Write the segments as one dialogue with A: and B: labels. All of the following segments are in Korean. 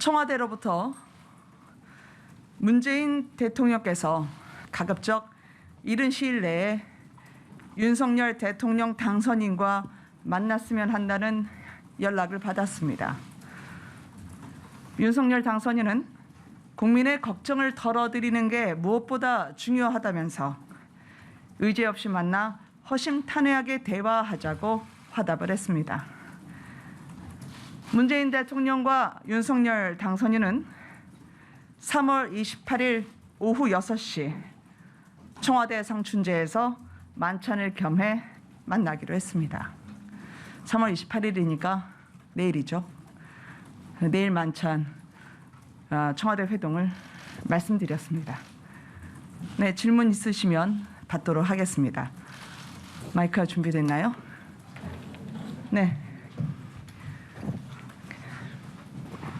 A: 청와대로부터 문재인 대통령께서 가급적 이른 시일 내에 윤석열 대통령 당선인과 만났으면 한다는 연락을 받았습니다. 윤석열 당선인은 국민의 걱정을 덜어드리는 게 무엇보다 중요하다면서 의제 없이 만나 허심탄회하게 대화하자고 화답을 했습니다. 문재인 대통령과 윤석열 당선인은 3월 28일 오후 6시 청와대 상춘제에서 만찬을 겸해 만나기로 했습니다. 3월 28일이니까 내일이죠. 내일 만찬 청와대 회동을 말씀드렸습니다. 네, 질문 있으시면 받도록 하겠습니다. 마이크가 준비됐나요? 네.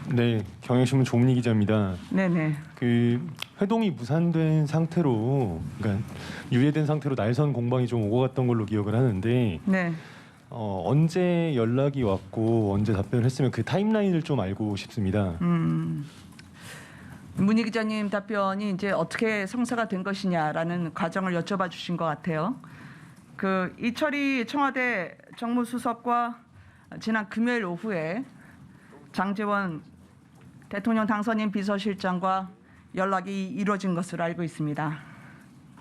B: 네, 경향신문 조문희 기자입니다.
A: 네네.
B: 그 회동이 무산된 상태로, 그러니까 유예된 상태로 날선 공방이 좀 오고 갔던 걸로 기억을 하는데,
A: 네.
B: 언제 연락이 왔고 언제 답변을 했으면 그 타임라인을 좀 알고 싶습니다.
A: 문희 기자님 답변이 이제 어떻게 성사가 된 것이냐라는 과정을 여쭤봐 주신 것 같아요. 그 이철희 청와대 정무수석과 지난 금요일 오후에 장제원 대통령 당선인 비서실장과 연락이 이루어진 것으로 알고 있습니다.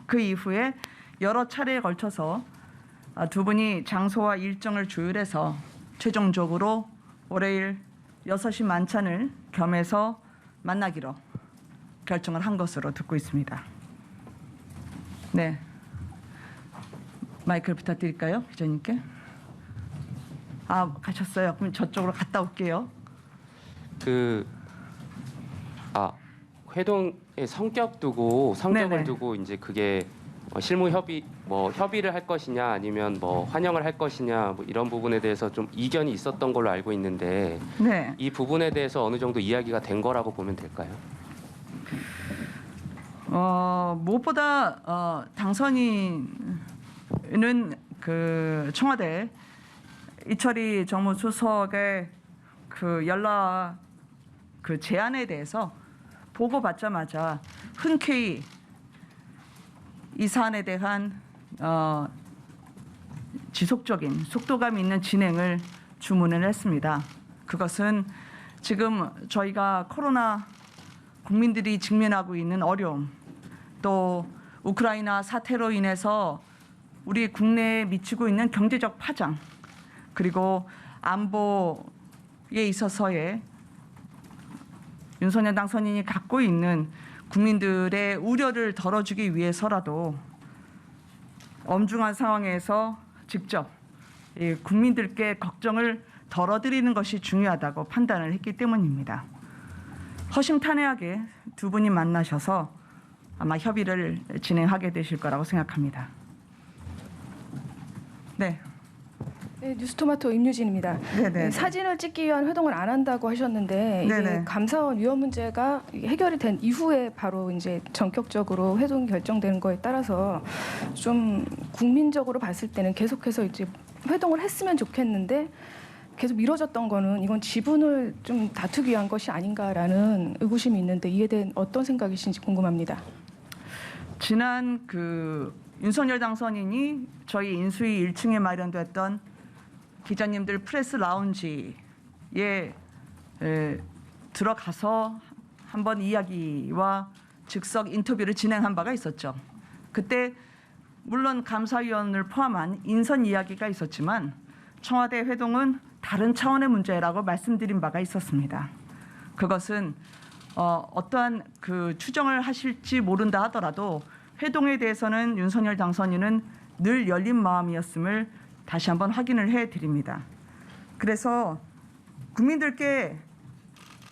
A: 그 이후에 여러 차례에 걸쳐서 두 분이 장소와 일정을 조율해서 최종적으로 월요일 6시 만찬을 겸해서 만나기로 결정을 한 것으로 듣고 있습니다. 네, 마이크를 부탁드릴까요, 기자님께? 가셨어요. 그럼 저쪽으로 갔다 올게요.
C: 회동의 성격을
A: 네네.
C: 두고 이제 그게 실무 협의를 할 것이냐 아니면 환영을 할 것이냐 이런 부분에 대해서 좀 이견이 있었던 걸로 알고 있는데
A: 네.
C: 이 부분에 대해서 어느 정도 이야기가 된 거라고 보면 될까요?
A: 무엇보다 당선인은 그 청와대 이철희 정무수석의 그 연락 그 제안에 대해서 보고받자마자 흔쾌히 이 사안에 대한 지속적인 속도감 있는 진행을 주문을 했습니다. 그것은 지금 저희가 코로나 국민들이 직면하고 있는 어려움, 또 우크라이나 사태로 인해서 우리 국내에 미치고 있는 경제적 파장, 그리고 안보에 있어서의 윤석열 당선인이 갖고 있는 국민들의 우려를 덜어주기 위해서라도 엄중한 상황에서 직접 국민들께 걱정을 덜어드리는 것이 중요하다고 판단을 했기 때문입니다. 허심탄회하게 두 분이 만나셔서 아마 협의를 진행하게 되실 거라고 생각합니다. 네.
D: 네, 뉴스토마토 임유진입니다.
A: 네네.
D: 사진을 찍기 위한 회동을 안 한다고 하셨는데 이게
A: 네네.
D: 감사원 위원 문제가 해결이 된 이후에 바로 이제 전격적으로 회동이 결정되는 거에 따라서 좀 국민적으로 봤을 때는 계속해서 이제 회동을 했으면 좋겠는데 계속 미뤄졌던 거는 이건 지분을 좀 다투기 위한 것이 아닌가라는 의구심이 있는데 이에 대한 어떤 생각이신지 궁금합니다.
A: 지난 그 윤석열 당선인이 저희 인수위 1층에 마련됐던 기자님들 프레스 라운지에 들어가서 한번 이야기와 즉석 인터뷰를 진행한 바가 있었죠. 그때 물론 감사위원을 포함한 인선 이야기가 있었지만 청와대 회동은 다른 차원의 문제라고 말씀드린 바가 있었습니다. 그것은 어떠한 그 추정을 하실지 모른다 하더라도 회동에 대해서는 윤석열 당선인은 늘 열린 마음이었음을 다시 한번 확인을 해드립니다. 그래서 국민들께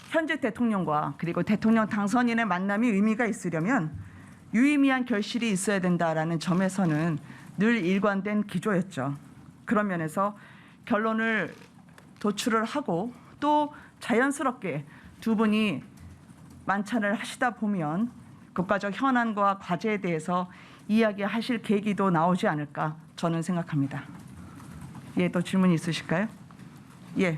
A: 현재 대통령과 그리고 대통령 당선인의 만남이 의미가 있으려면 유의미한 결실이 있어야 된다라는 점에서는 늘 일관된 기조였죠. 그런 면에서 결론을 도출을 하고 또 자연스럽게 두 분이 만찬을 하시다 보면 국가적 현안과 과제에 대해서 이야기하실 계기도 나오지 않을까 저는 생각합니다. 예, 또 질문 있으실까요? 예.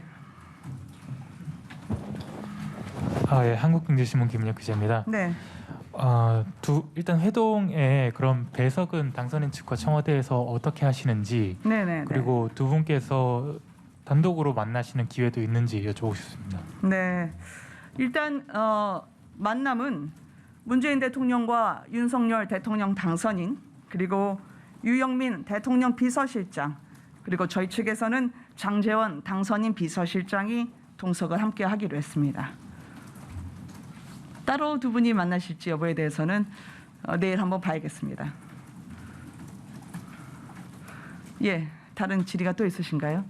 E: 예, 한국경제신문 김민혁 기자입니다.
A: 네.
E: 일단 회동에 그럼 배석은 당선인 측과 청와대에서 어떻게 하시는지
A: 네네.
E: 그리고 두 분께서 단독으로 만나시는 기회도 있는지 여쭤보고 싶습니다.
A: 네. 일단 만남은 문재인 대통령과 윤석열 대통령 당선인 그리고 유영민 대통령 비서실장 그리고 저희 측에서는 장제원 당선인 비서실장이 동석을 함께 하기로 했습니다. 따로 두 분이 만나실지 여부에 대해서는 내일 한번 봐야겠습니다. 예, 다른 질의가 또 있으신가요?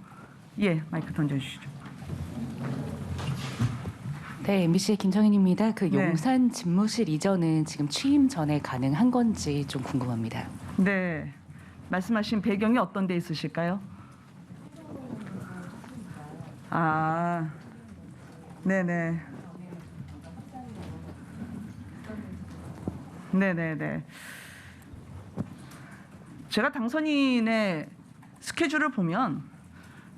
A: 예, 마이크 던져주시죠.
F: 네, MBC의 김정인입니다. 그
A: 네.
F: 용산 집무실 이전은 지금 취임 전에 가능한 건지 좀 궁금합니다.
A: 네, 말씀하신 배경이 어떤 데 있으실까요? 아, 네네. 네네네. 제가 당선인의 스케줄을 보면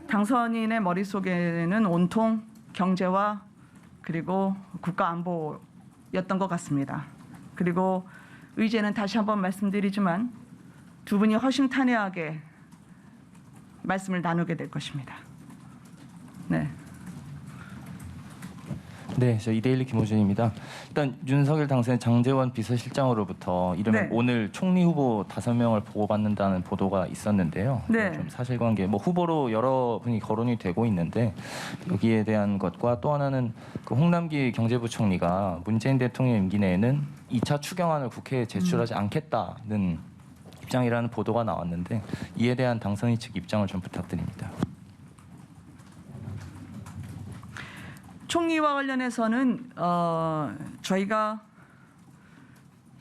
A: 당선인의 머릿속에는 온통 경제와 그리고 국가 안보였던 것 같습니다. 그리고 의제는 다시 한번 말씀드리지만 두 분이 허심탄회하게 말씀을 나누게 될 것입니다. 네.
G: 네, 저 이데일리 김호준입니다. 일단 윤석열 당선인 장제원 비서실장으로부터 이르면
A: 네.
G: 오늘 총리 후보 5명을 보고받는다는 보도가 있었는데요.
A: 네.
G: 좀 사실관계, 후보로 여러 분이 거론이 되고 있는데 여기에 대한 것과 또 하나는 그 홍남기 경제부총리가 문재인 대통령 임기 내에는 2차 추경안을 국회에 제출하지 않겠다는 입장이라는 보도가 나왔는데 이에 대한 당선인 측 입장을 좀 부탁드립니다.
A: 총리와 관련해서는 저희가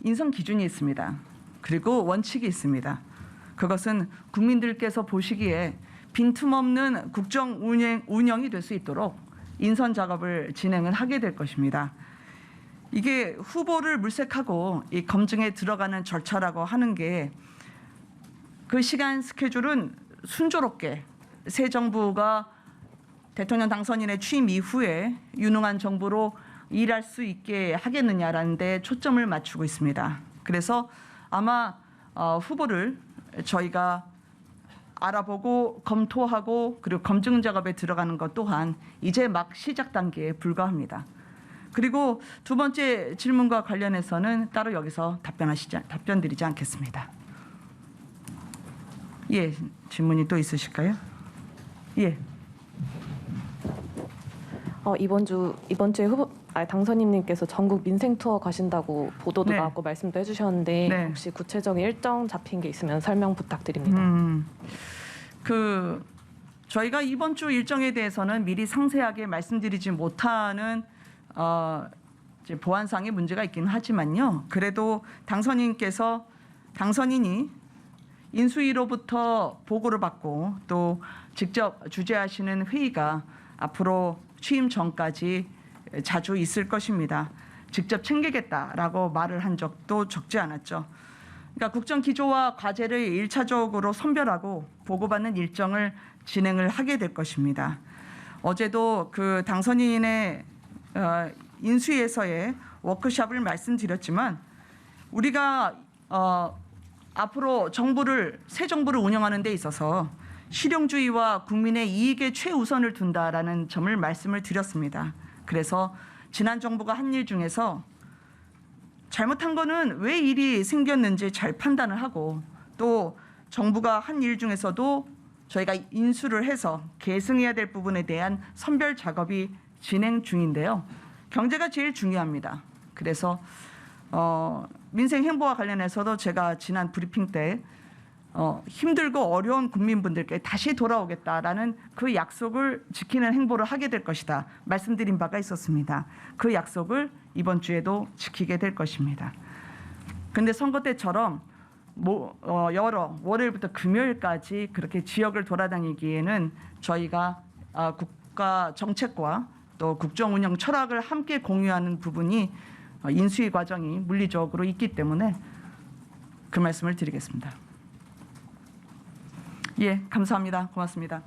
A: 인선 기준이 있습니다. 그리고 원칙이 있습니다. 그것은 국민들께서 보시기에 빈틈없는 국정 운영이 될 수 있도록 인선 작업을 진행을 하게 될 것입니다. 이게 후보를 물색하고 이 검증에 들어가는 절차라고 하는 게 그 시간 스케줄은 순조롭게 새 정부가 대통령 당선인의 취임 이후에 유능한 정부로 일할 수 있게 하겠느냐라는 데 초점을 맞추고 있습니다. 그래서 아마 후보를 저희가 알아보고 검토하고 그리고 검증 작업에 들어가는 것 또한 이제 막 시작 단계에 불과합니다. 그리고 두 번째 질문과 관련해서는 따로 여기서 답변드리지 않겠습니다. 예, 질문이 또 있으실까요? 예.
H: 이번 주에 당선인님께서 전국 민생 투어 가신다고 보도도
A: 네.
H: 나왔고 말씀도 해주셨는데
A: 네.
H: 혹시 구체적인 일정 잡힌 게 있으면 설명 부탁드립니다.
A: 저희가 이번 주 일정에 대해서는 미리 상세하게 말씀드리지 못하는 이제 보안상의 문제가 있긴 하지만요. 그래도 당선인이 인수위로부터 보고를 받고 또 직접 주재하시는 회의가 앞으로 취임 전까지 자주 있을 것입니다. 직접 챙기겠다라고 말을 한 적도 적지 않았죠. 그러니까 국정 기조와 과제를 1차적으로 선별하고 보고받는 일정을 진행을 하게 될 것입니다. 어제도 그 당선인의 인수위에서의 워크숍을 말씀드렸지만 우리가 앞으로 새 정부를 운영하는 데 있어서 실용주의와 국민의 이익에 최우선을 둔다라는 점을 말씀을 드렸습니다. 그래서 지난 정부가 한 일 중에서 잘못한 거는 왜 일이 생겼는지 잘 판단을 하고 또 정부가 한 일 중에서도 저희가 인수를 해서 계승해야 될 부분에 대한 선별 작업이 진행 중인데요. 경제가 제일 중요합니다. 그래서 민생 행보와 관련해서도 제가 지난 브리핑 때 힘들고 어려운 국민분들께 다시 돌아오겠다라는 그 약속을 지키는 행보를 하게 될 것이다 말씀드린 바가 있었습니다. 그 약속을 이번 주에도 지키게 될 것입니다. 그런데 선거 때처럼 월요일부터 금요일까지 그렇게 지역을 돌아다니기에는 저희가 국가 정책과 또 국정 운영 철학을 함께 공유하는 부분이 인수위 과정이 물리적으로 있기 때문에 그 말씀을 드리겠습니다. 예, 감사합니다. 고맙습니다.